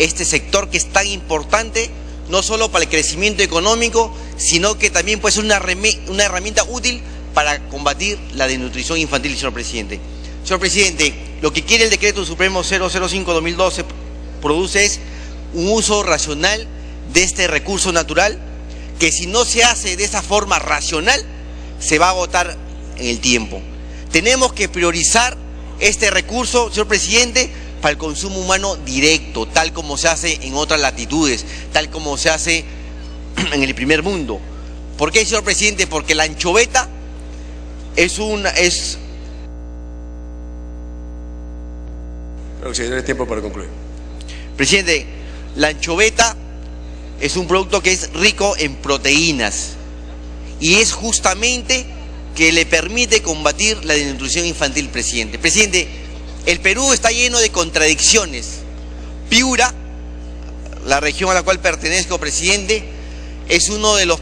este sector que es tan importante, no solo para el crecimiento económico, sino que también puede ser una herramienta útil para combatir la desnutrición infantil, señor presidente. Señor presidente, lo que quiere el decreto supremo 005-2012 produce es un uso racional de este recurso natural, que si no se hace de esa forma racional, se va a agotar en el tiempo. Tenemos que priorizar este recurso, señor presidente, para el consumo humano directo, tal como se hace en otras latitudes, tal como se hace en el primer mundo. ¿Por qué, señor presidente? Porque la anchoveta es... Creo que sí, tiene tiempo para concluir. Presidente, la anchoveta es un producto que es rico en proteínas y es justamente que le permite combatir la desnutrición infantil, presidente. Presidente, el Perú está lleno de contradicciones. Piura, la región a la cual pertenezco, presidente, es uno de los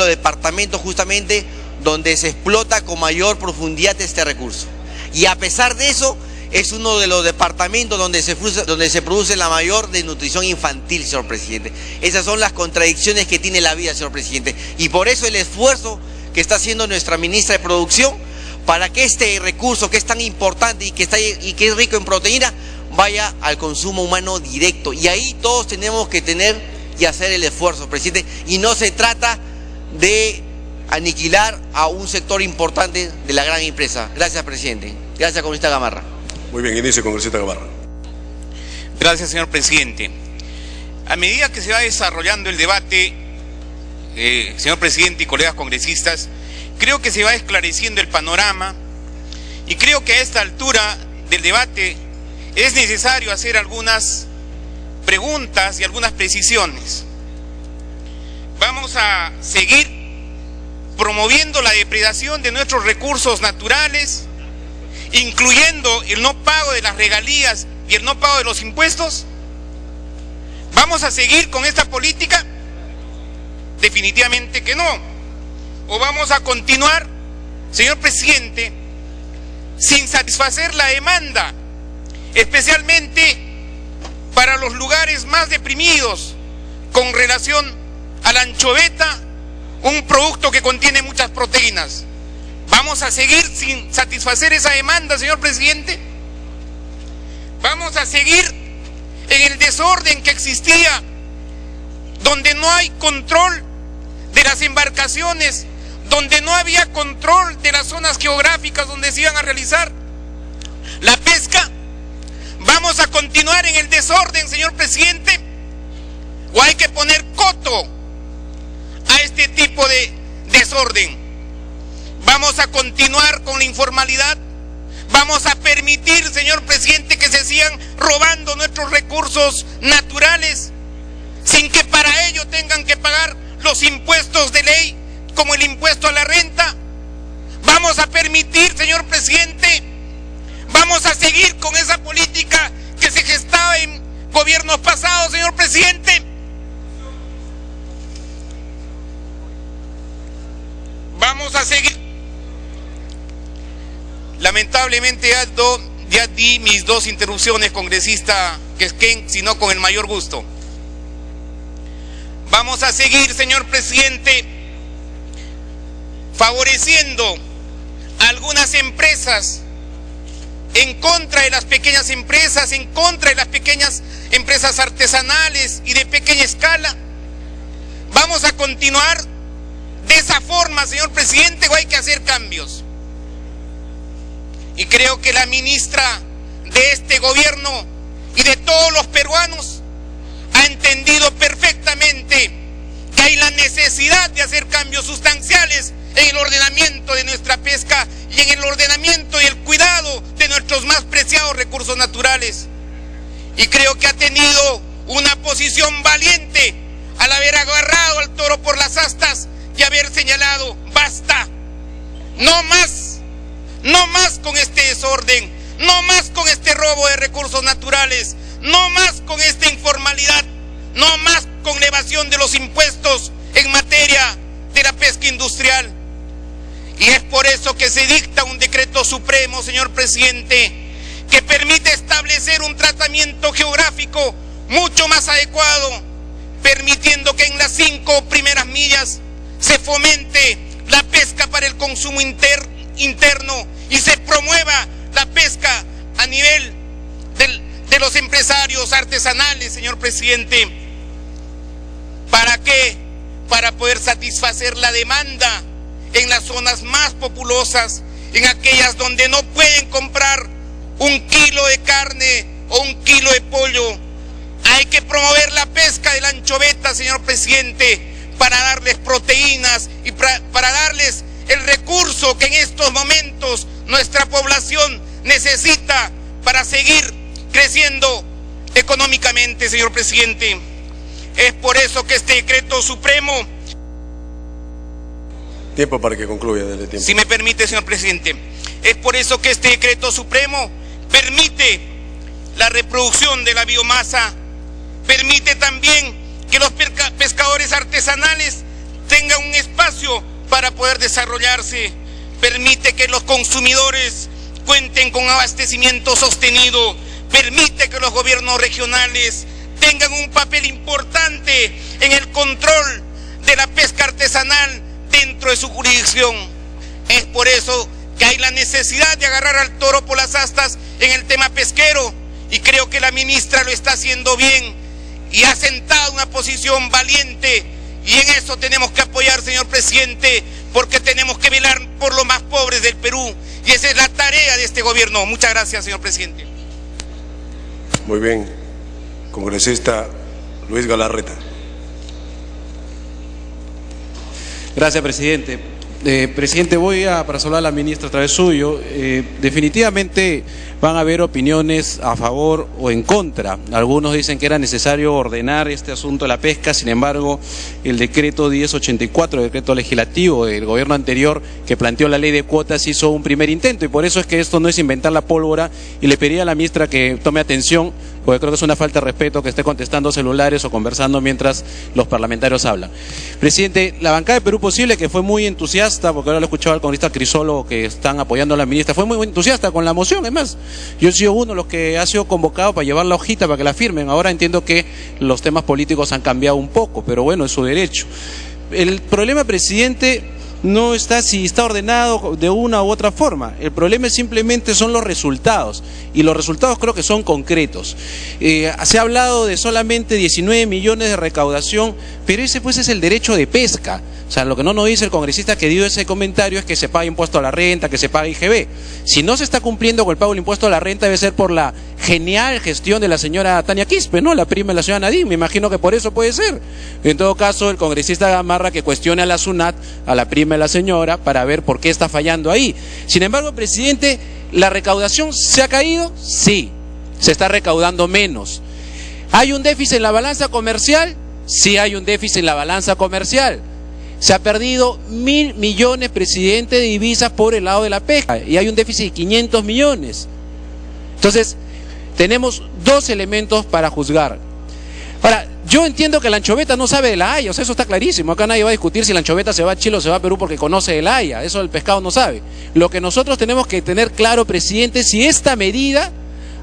departamentos justamente donde se explota con mayor profundidad este recurso. Y a pesar de eso, es uno de los departamentos donde se produce la mayor desnutrición infantil, señor presidente. Esas son las contradicciones que tiene la vida, señor presidente. Y por eso el esfuerzo que está haciendo nuestra ministra de Producción para que este recurso que es tan importante y que es rico en proteína vaya al consumo humano directo. Y ahí todos tenemos que tener y hacer el esfuerzo, presidente. Y no se trata de aniquilar a un sector importante de la gran empresa. Gracias, presidente. Gracias, congresista Gamarra. Muy bien, inicio, congresista Gamarra. Gracias, señor presidente. A medida que se va desarrollando el debate, señor presidente y colegas congresistas, creo que se va esclareciendo el panorama y creo que a esta altura del debate es necesario hacer algunas preguntas y algunas precisiones. Vamos a seguir promoviendo la depredación de nuestros recursos naturales, incluyendo el no pago de las regalías y el no pago de los impuestos. ¿Vamos a seguir con esta política? Definitivamente que no. ¿O vamos a continuar, señor presidente, sin satisfacer la demanda, especialmente para los lugares más deprimidos con relación a la anchoveta, un producto que contiene muchas proteínas? ¿Vamos a seguir sin satisfacer esa demanda, señor presidente? ¿Vamos a seguir en el desorden que existía, donde no hay control de las embarcaciones, donde no había control de las zonas geográficas donde se iban a realizar la pesca? ¿Vamos a continuar en el desorden, señor presidente? ¿O hay que poner coto a este tipo de desorden? ¿Vamos a continuar con la informalidad? ¿Vamos a permitir, señor presidente, que se sigan robando nuestros recursos naturales sin que para ello tengan que pagar los impuestos de ley, como el impuesto a la renta? ¿Vamos a permitir, señor presidente? ¿Vamos a seguir con esa política que se gestaba en gobiernos pasados, señor presidente? ¿Vamos a seguir? Lamentablemente ya di mis dos interrupciones, congresista Quesquén, sino con el mayor gusto. Vamos a seguir, señor presidente, favoreciendo a algunas empresas en contra de las pequeñas empresas, en contra de las pequeñas empresas artesanales y de pequeña escala. ¿Vamos a continuar de esa forma, señor presidente, o hay que hacer cambios? Y creo que la ministra de este gobierno y de todos los peruanos ha entendido perfectamente que hay la necesidad de hacer cambios sustanciales en el ordenamiento de nuestra pesca y en el ordenamiento y el cuidado de nuestros más preciados recursos naturales. Y creo que ha tenido una posición valiente al haber agarrado al toro por las astas y haber señalado: basta, no más con este desorden, no más con este robo de recursos naturales, no más con esta informalidad, no más con la evasión de los impuestos en materia de la pesca industrial. Y es por eso que se dicta un decreto supremo, señor presidente, que permite establecer un tratamiento geográfico mucho más adecuado, permitiendo que en las 5 primeras millas se fomente la pesca para el consumo interno y se promueva la pesca a nivel de los empresarios artesanales, señor presidente. ¿Para qué? Para poder satisfacer la demanda en las zonas más populosas, en aquellas donde no pueden comprar 1 kilo de carne o 1 kilo de pollo. Hay que promover la pesca de la anchoveta, señor presidente, para darles proteínas y para darles el recurso que en estos momentos nuestra población necesita para seguir creciendo económicamente, señor presidente. Es por eso que este decreto supremo... Tiempo para que concluya, dale tiempo. Si me permite, señor presidente. Es por eso que este decreto supremo permite la reproducción de la biomasa, permite también que los pescadores artesanales tengan un espacio para poder desarrollarse, permite que los consumidores cuenten con abastecimiento sostenido, permite que los gobiernos regionales tengan un papel importante en el control de la pesca artesanal dentro de su jurisdicción. Es por eso que hay la necesidad de agarrar al toro por las astas en el tema pesquero, y creo que la ministra lo está haciendo bien y ha sentado una posición valiente, y en eso tenemos que apoyar, señor presidente, porque tenemos que velar por los más pobres del Perú, y esa es la tarea de este gobierno. Muchas gracias, señor presidente. Muy bien. Congresista Luis Galarreta. Gracias, presidente. Presidente, voy a para saludar a la ministra a través suyo. Definitivamente van a haber opiniones a favor o en contra. Algunos dicen que era necesario ordenar este asunto de la pesca, sin embargo, el decreto 1084, el decreto legislativo del gobierno anterior que planteó la ley de cuotas, hizo un primer intento, y por eso es que esto no es inventar la pólvora, y le pediría a la ministra que tome atención, porque creo que es una falta de respeto que esté contestando celulares o conversando mientras los parlamentarios hablan. Presidente, la bancada de Perú Posible, que fue muy entusiasta, porque ahora lo he escuchado al congresista Crisolo, que están apoyando a la ministra, fue muy entusiasta con la moción. Es más, yo he sido uno de los que ha sido convocado para llevar la hojita para que la firmen. Ahora entiendo que los temas políticos han cambiado un poco, pero bueno, es su derecho. El problema, presidente, no está si está ordenado de una u otra forma. El problema simplemente son los resultados, y los resultados creo que son concretos. Se ha hablado de solamente 19 millones de recaudación, pero ese pues es el derecho de pesca. O sea, lo que no nos dice el congresista que dio ese comentario es que se pague impuesto a la renta, que se pague IGB. Si no se está cumpliendo con el pago del impuesto a la renta, debe ser por la genial gestión de la señora Tania Quispe, ¿no? La prima de la señora Nadine, me imagino que por eso puede ser. En todo caso, el congresista Gamarra que cuestione a la SUNAT, a la prima de la señora, para ver por qué está fallando ahí. Sin embargo, presidente, ¿la recaudación se ha caído? Sí, se está recaudando menos. ¿Hay un déficit en la balanza comercial? Sí, hay un déficit en la balanza comercial. Se ha perdido 1.000 millones, presidente, de divisas por el lado de la pesca, y hay un déficit de 500 millones. Entonces, tenemos dos elementos para juzgar. Ahora, yo entiendo que la anchoveta no sabe de la Haya, o sea, eso está clarísimo. Acá nadie va a discutir si la anchoveta se va a Chile o se va a Perú porque conoce de la Haya. Eso el pescado no sabe. Lo que nosotros tenemos que tener claro, presidente, si esta medida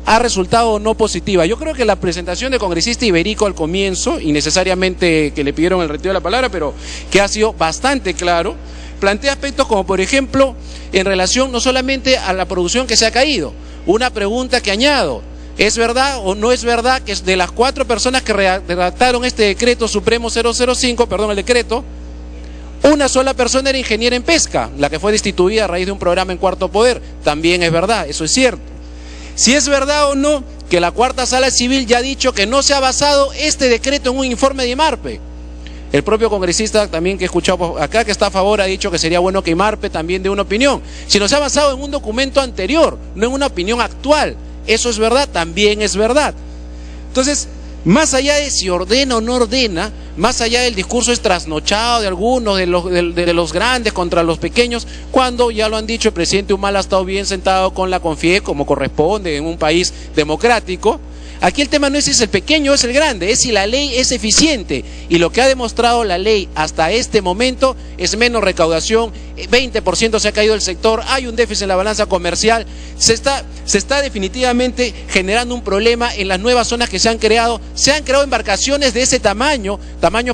ha resultado o no positiva. Yo creo que la presentación del congresista Iberico al comienzo, innecesariamente que le pidieron el retiro de la palabra, pero que ha sido bastante claro, plantea aspectos como, por ejemplo, en relación no solamente a la producción que se ha caído. Una pregunta que añado: ¿es verdad o no es verdad que de las 4 personas que redactaron este decreto supremo 005, el decreto, una sola persona era ingeniera en pesca, la que fue destituida a raíz de un programa en Cuarto Poder? También es verdad, eso es cierto. Si es verdad o no que la Cuarta Sala Civil ya ha dicho que no se ha basado este decreto en un informe de IMARPE. El propio congresista también que he escuchado acá que está a favor ha dicho que sería bueno que IMARPE también dé una opinión. Si no se ha basado en un documento anterior, no en una opinión actual, eso es verdad, también es verdad. Entonces, más allá de si ordena o no ordena, más allá del discurso es trasnochado de algunos, de los grandes contra los pequeños, cuando ya lo han dicho, el presidente Humala ha estado bien sentado con la CONFIE como corresponde en un país democrático. Aquí el tema no es si es el pequeño o es el grande, es si la ley es eficiente, y lo que ha demostrado la ley hasta este momento es menos recaudación, 20% se ha caído el sector, hay un déficit en la balanza comercial, se está definitivamente generando un problema en las nuevas zonas que se han creado embarcaciones de ese tamaños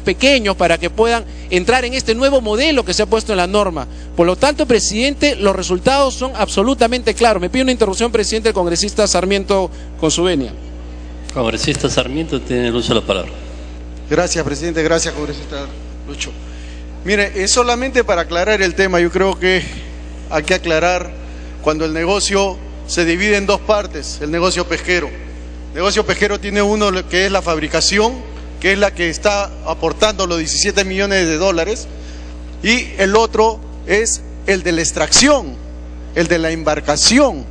pequeños para que puedan entrar en este nuevo modelo que se ha puesto en la norma. Por lo tanto, presidente, los resultados son absolutamente claros. Me pide una interrupción, presidente, el congresista Sarmiento con su venia. Congresista Sarmiento tiene el uso de la palabra. Gracias, presidente. Gracias, congresista Lucho. Mire, es solamente para aclarar el tema. Yo creo que hay que aclarar cuando el negocio se divide en dos partes, el negocio pesquero. El negocio pesquero tiene uno que es la fabricación, que es la que está aportando los 17 millones de dólares, y el otro es el de la extracción, el de la embarcación.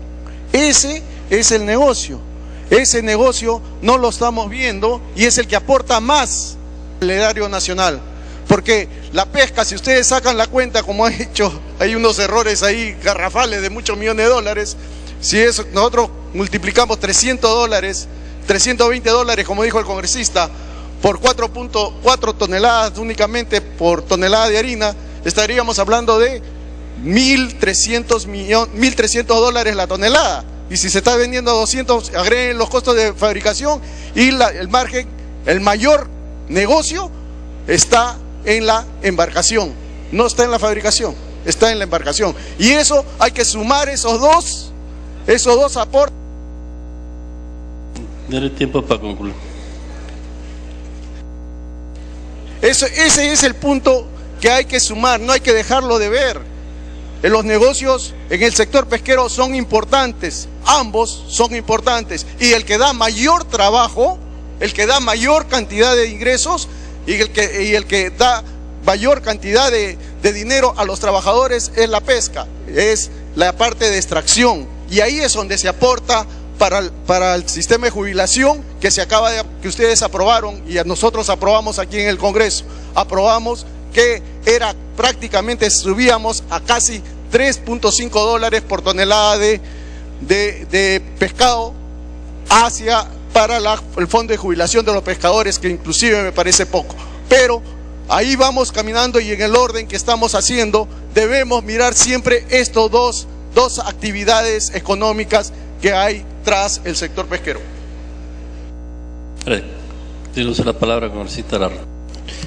Ese es el negocio. Ese negocio no lo estamos viendo y es el que aporta más al erario nacional. Porque la pesca, si ustedes sacan la cuenta, como han hecho, hay unos errores ahí garrafales de muchos millones de dólares. Si eso, nosotros multiplicamos $300, 320 dólares, como dijo el congresista, por 4.4 toneladas únicamente por tonelada de harina, estaríamos hablando de 1.300 dólares la tonelada. Y si se está vendiendo a 200, agreguen los costos de fabricación y el margen, el mayor negocio está en la embarcación, no está en la fabricación, está en la embarcación. Y eso hay que sumar esos dos aportes. Dale tiempo para concluir. Ese es el punto que hay que sumar, no hay que dejarlo de ver. Los negocios en el sector pesquero son importantes, ambos son importantes, y el que da mayor trabajo, el que da mayor cantidad de ingresos y el que da mayor cantidad de dinero a los trabajadores es la pesca, es la parte de extracción, y ahí es donde se aporta para el sistema de jubilación que que ustedes aprobaron y nosotros aprobamos aquí en el Congreso. Aprobamos que era prácticamente subíamos a casi 3.5 dólares por tonelada de pescado para el fondo de jubilación de los pescadores, que inclusive me parece poco. Pero ahí vamos caminando y en el orden que estamos haciendo debemos mirar siempre estos dos actividades económicas que hay tras el sector pesquero. Tiene usted la palabra, congresista Larra.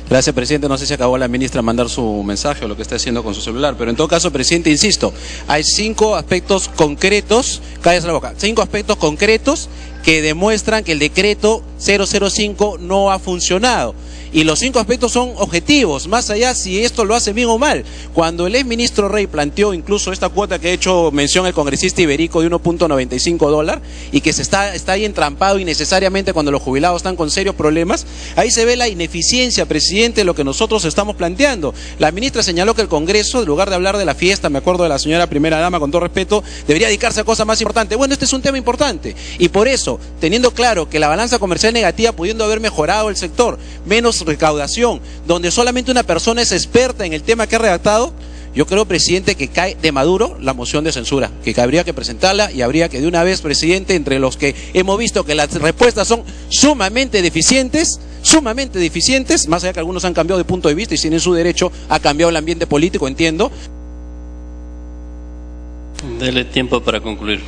Gracias, presidente. No sé si acabó la ministra mandar su mensaje o lo que está haciendo con su celular, pero en todo caso, presidente, insisto, hay 5 aspectos concretos, cállese la boca, 5 aspectos concretos que demuestran que el decreto 005 no ha funcionado. Y los 5 aspectos son objetivos, más allá si esto lo hace bien o mal. Cuando el exministro Rey planteó incluso esta cuota que ha hecho mención el congresista Iberico de 1.95 dólares y que está ahí entrampado innecesariamente cuando los jubilados están con serios problemas, ahí se ve la ineficiencia, presidente, de lo que nosotros estamos planteando. La ministra señaló que el Congreso, en lugar de hablar de la fiesta, me acuerdo de la señora primera dama, con todo respeto, debería dedicarse a cosas más importantes. Bueno, este es un tema importante y por eso, teniendo claro que la balanza comercial negativa, pudiendo haber mejorado el sector, menos recaudación, donde solamente una persona es experta en el tema que ha redactado, yo creo, presidente, que cae de maduro la moción de censura, que habría que presentarla y habría que de una vez, presidente, entre los que hemos visto que las respuestas son sumamente deficientes, más allá que algunos han cambiado de punto de vista y tienen su derecho a cambiar el ambiente político, entiendo. Dele tiempo para concluir.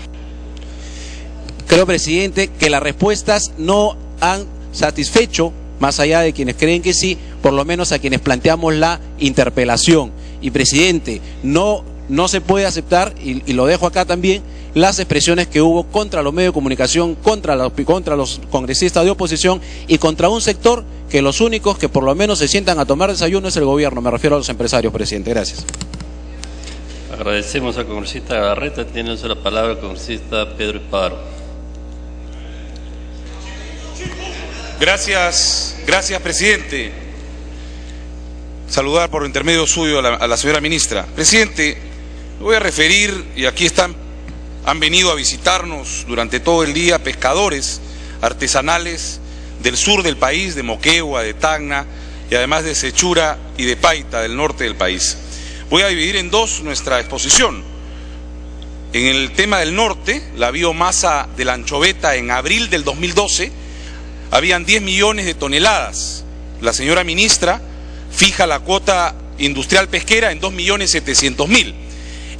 Creo, presidente, que las respuestas no han satisfecho, más allá de quienes creen que sí, por lo menos a quienes planteamos la interpelación. Y, presidente, no se puede aceptar, y lo dejo acá también, las expresiones que hubo contra los medios de comunicación, contra los congresistas de oposición y contra un sector que los únicos que por lo menos se sientan a tomar desayuno es el gobierno. Me refiero a los empresarios, presidente. Gracias. Agradecemos al congresista Garreta. Tiene usted la palabra el congresista Pedro Espadaro. Gracias, presidente. Saludar por intermedio suyo a la señora ministra. Presidente, me voy a referir, y aquí han venido a visitarnos durante todo el día pescadores artesanales del sur del país, de Moquegua, de Tacna, y además de Sechura y de Paita, del norte del país. Voy a dividir en 2 nuestra exposición. En el tema del norte, la biomasa de la anchoveta en abril del 2012, habían 10 millones de toneladas. La señora ministra fija la cuota industrial pesquera en 2.700.000.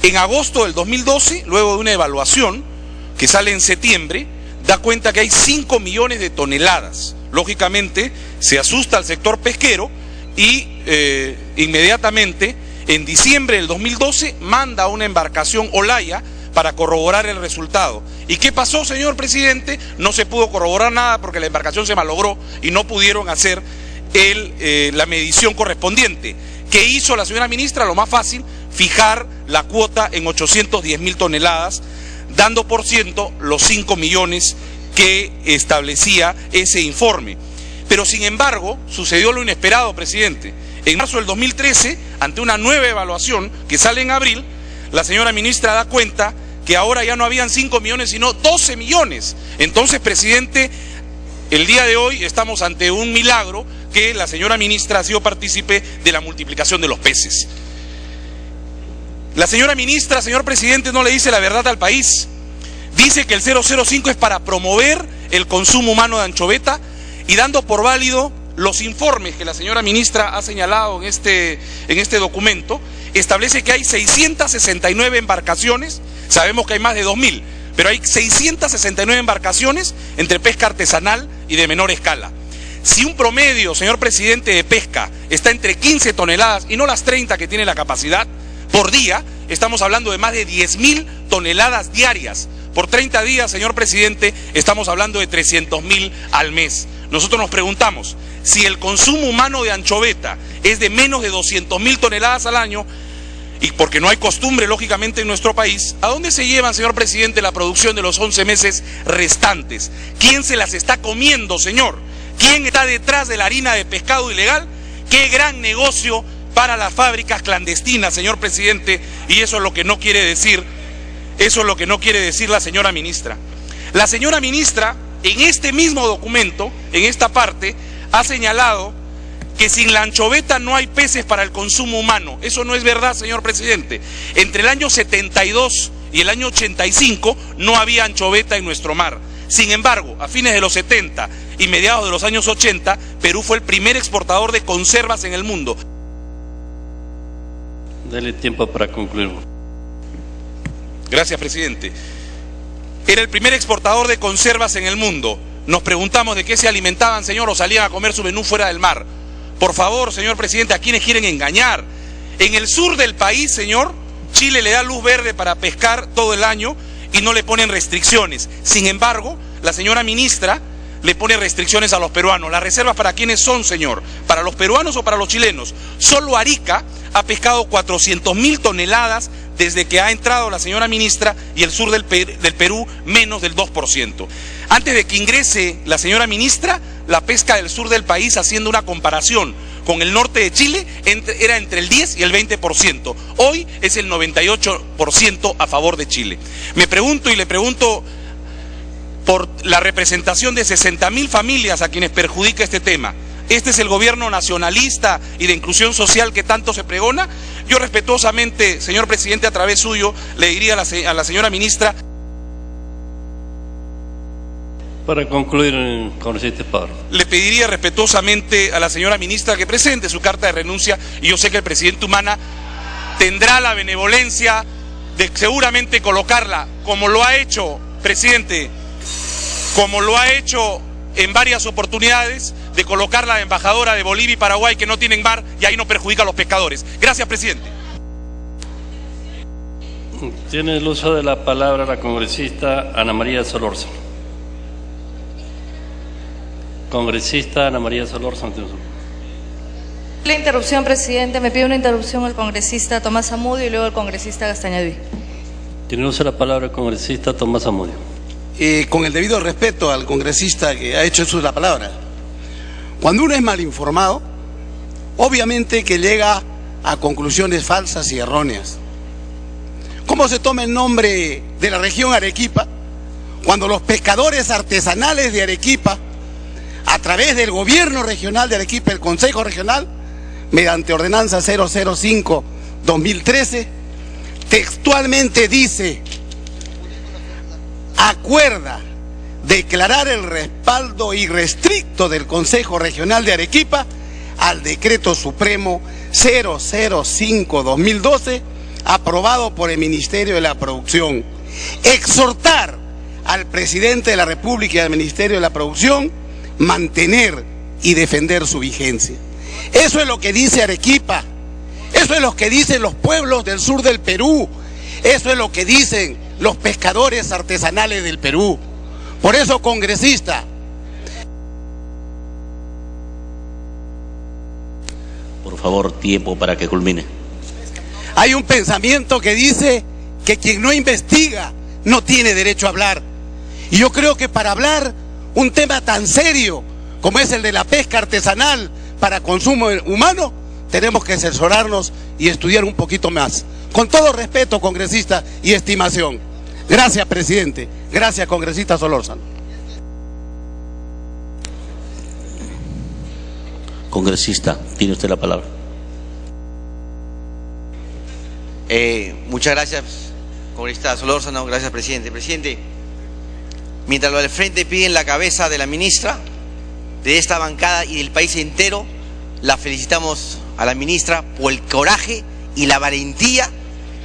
En agosto del 2012, luego de una evaluación que sale en septiembre, da cuenta que hay 5 millones de toneladas. Lógicamente, se asusta al sector pesquero y inmediatamente, en diciembre del 2012, manda una embarcación Olaya para corroborar el resultado. ¿Y qué pasó, señor presidente? No se pudo corroborar nada porque la embarcación se malogró y no pudieron hacer la medición correspondiente. ¿Qué hizo la señora ministra? Lo más fácil, fijar la cuota en 810.000 toneladas, dando por ciento los 5 millones que establecía ese informe. Pero sin embargo, sucedió lo inesperado, presidente. En marzo del 2013, ante una nueva evaluación que sale en abril, la señora ministra da cuenta que ahora ya no habían 5 millones, sino 12 millones. Entonces, presidente, el día de hoy estamos ante un milagro que la señora ministra ha sido partícipe de la multiplicación de los peces. La señora ministra, señor presidente, no le dice la verdad al país. Dice que el 005 es para promover el consumo humano de anchoveta y dando por válido los informes que la señora ministra ha señalado en este documento, establece que hay 669 embarcaciones, sabemos que hay más de 2.000, pero hay 669 embarcaciones entre pesca artesanal y de menor escala. Si un promedio, señor presidente, de pesca está entre 15 toneladas y no las 30 que tiene la capacidad por día, estamos hablando de más de 10.000 toneladas diarias. Por 30 días, señor presidente, estamos hablando de 300.000 al mes. Nosotros nos preguntamos, si el consumo humano de anchoveta es de menos de 200.000 toneladas al año, y porque no hay costumbre, lógicamente, en nuestro país, ¿a dónde se llevan, señor presidente, la producción de los 11 meses restantes? ¿Quién se las está comiendo, señor? ¿Quién está detrás de la harina de pescado ilegal? ¡Qué gran negocio para las fábricas clandestinas, señor presidente! Y eso es lo que no quiere decir, la señora ministra. La señora ministra, en este mismo documento, en esta parte, ha señalado que sin la anchoveta no hay peces para el consumo humano. Eso no es verdad, señor presidente. Entre el año 72 y el año 85 no había anchoveta en nuestro mar. Sin embargo, a fines de los 70 y mediados de los años 80, Perú fue el primer exportador de conservas en el mundo. Dale tiempo para concluir. Gracias, presidente. Era el primer exportador de conservas en el mundo. Nos preguntamos de qué se alimentaban, señor, o salían a comer su menú fuera del mar. Por favor, señor presidente, ¿a quiénes quieren engañar? En el sur del país, señor, Chile le da luz verde para pescar todo el año y no le ponen restricciones. Sin embargo, la señora ministra le pone restricciones a los peruanos. ¿Las reservas para quiénes son, señor? ¿Para los peruanos o para los chilenos? Solo Arica ha pescado 400.000 toneladas desde que ha entrado la señora ministra, y el sur del Perú menos del 2%. Antes de que ingrese la señora ministra, la pesca del sur del país, haciendo una comparación con el norte de Chile, era entre el 10 y el 20%. Hoy es el 98% a favor de Chile. Me pregunto y le pregunto por la representación de 60.000 familias a quienes perjudica este tema. ¿Este es el gobierno nacionalista y de inclusión social que tanto se pregona? Yo respetuosamente, señor presidente, a través suyo, le diría a la señora ministra... Para concluir, congresista Pardo. Le pediría respetuosamente a la señora ministra que presente su carta de renuncia, y yo sé que el presidente Humala tendrá la benevolencia de seguramente colocarla, como lo ha hecho, presidente, como lo ha hecho en varias oportunidades, de colocarla de embajadora de Bolivia y Paraguay, que no tienen mar, y ahí no perjudica a los pescadores. Gracias, presidente. Tiene el uso de la palabra la congresista Ana María Solórzano. Congresista Ana María Solórzano. La interrupción, presidente. Me pide una interrupción el congresista Tomás Zamudio y luego el congresista Gastañaduy. Tiene el uso de la palabra el congresista Tomás Zamudio. Con el debido respeto al congresista que ha hecho uso de la palabra. Cuando uno es mal informado, obviamente que llega a conclusiones falsas y erróneas. ¿Cómo se toma el nombre de la región Arequipa cuando los pescadores artesanales de Arequipa, a través del gobierno regional de Arequipa, el Consejo Regional, mediante ordenanza 005/2013, textualmente dice: acuerda declarar el respaldo irrestricto del Consejo Regional de Arequipa al Decreto Supremo 005/2012, aprobado por el Ministerio de la Producción. Exhortar al Presidente de la República y al Ministerio de la Producción mantener y defender su vigencia. Eso es lo que dice Arequipa, eso es lo que dicen los pueblos del sur del Perú, eso es lo que dicen los pescadores artesanales del Perú. Por eso, congresista, favor, tiempo para que culmine. Hay un pensamiento que dice que quien no investiga no tiene derecho a hablar. Y yo creo que para hablar un tema tan serio como es el de la pesca artesanal para consumo humano, tenemos que asesorarnos y estudiar un poquito más. Con todo respeto, congresista, y estimación. Gracias, presidente. Gracias, congresista Solórzano. Congresista, tiene usted la palabra. Muchas gracias, congresista Solórzano. Gracias, presidente. Presidente, mientras los del frente piden la cabeza de la ministra, de esta bancada y del país entero, la felicitamos a la ministra por el coraje y la valentía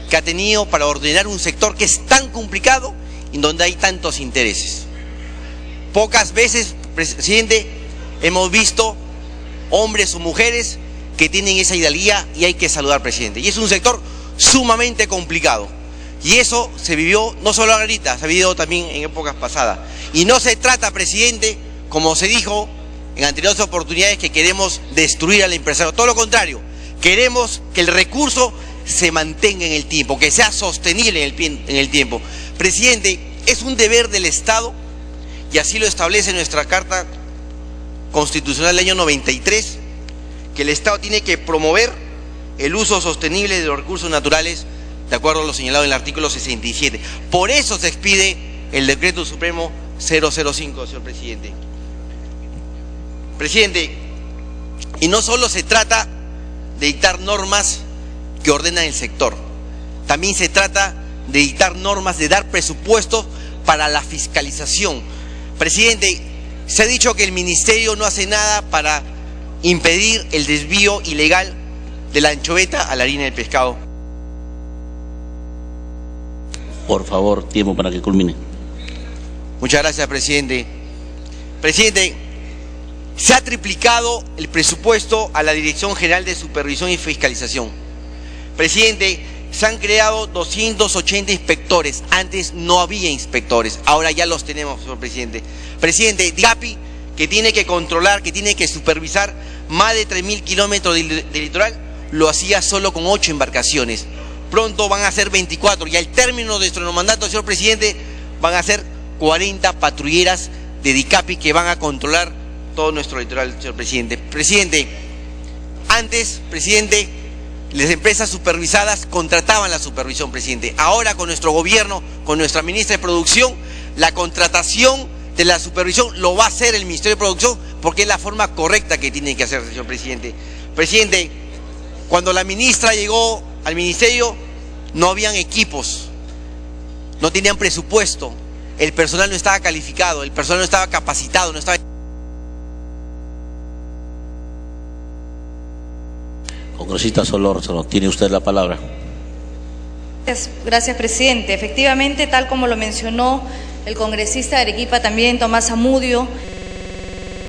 que ha tenido para ordenar un sector que es tan complicado y donde hay tantos intereses. Pocas veces, presidente, hemos visto hombres o mujeres que tienen esa hidalguía y hay que saludar, presidente. Y es un sector sumamente complicado. Y eso se vivió no solo ahorita, se ha vivido también en épocas pasadas. Y no se trata, presidente, como se dijo en anteriores oportunidades, que queremos destruir al empresario. Todo lo contrario, queremos que el recurso se mantenga en el tiempo, que sea sostenible en el tiempo. Presidente, es un deber del Estado, y así lo establece nuestra Carta Constitucional del año 93, que el Estado tiene que promover el uso sostenible de los recursos naturales, de acuerdo a lo señalado en el artículo 67. Por eso se expide el Decreto Supremo 005, señor presidente. Presidente, y no solo se trata de dictar normas que ordenan el sector, también se trata de dictar normas, de dar presupuestos para la fiscalización. Presidente, se ha dicho que el ministerio no hace nada para impedir el desvío ilegal de la anchoveta a la harina del pescado. Por favor, tiempo para que culmine. Muchas gracias, presidente. Presidente, se ha triplicado el presupuesto a la Dirección General de Supervisión y Fiscalización. Presidente, se han creado 280 inspectores. Antes no había inspectores, ahora ya los tenemos, señor presidente. Presidente, DICAPI, que tiene que controlar, que tiene que supervisar más de 3.000 kilómetros de litoral, lo hacía solo con 8 embarcaciones. Pronto van a ser 24 y al término de nuestro mandato, señor presidente, van a ser 40 patrulleras de DICAPI que van a controlar todo nuestro litoral, señor presidente. Presidente, antes, presidente, las empresas supervisadas contrataban la supervisión, presidente. Ahora con nuestro gobierno, con nuestra ministra de Producción, la contratación de la supervisión lo va a hacer el Ministerio de Producción porque es la forma correcta que tiene que hacer, señor presidente. Presidente, cuando la ministra llegó al ministerio no habían equipos, no tenían presupuesto, el personal no estaba calificado, el personal no estaba capacitado, no estaba... Congresista Solórzano, tiene usted la palabra. Gracias, presidente. Efectivamente, tal como lo mencionó el congresista de Arequipa también, Tomás Zamudio,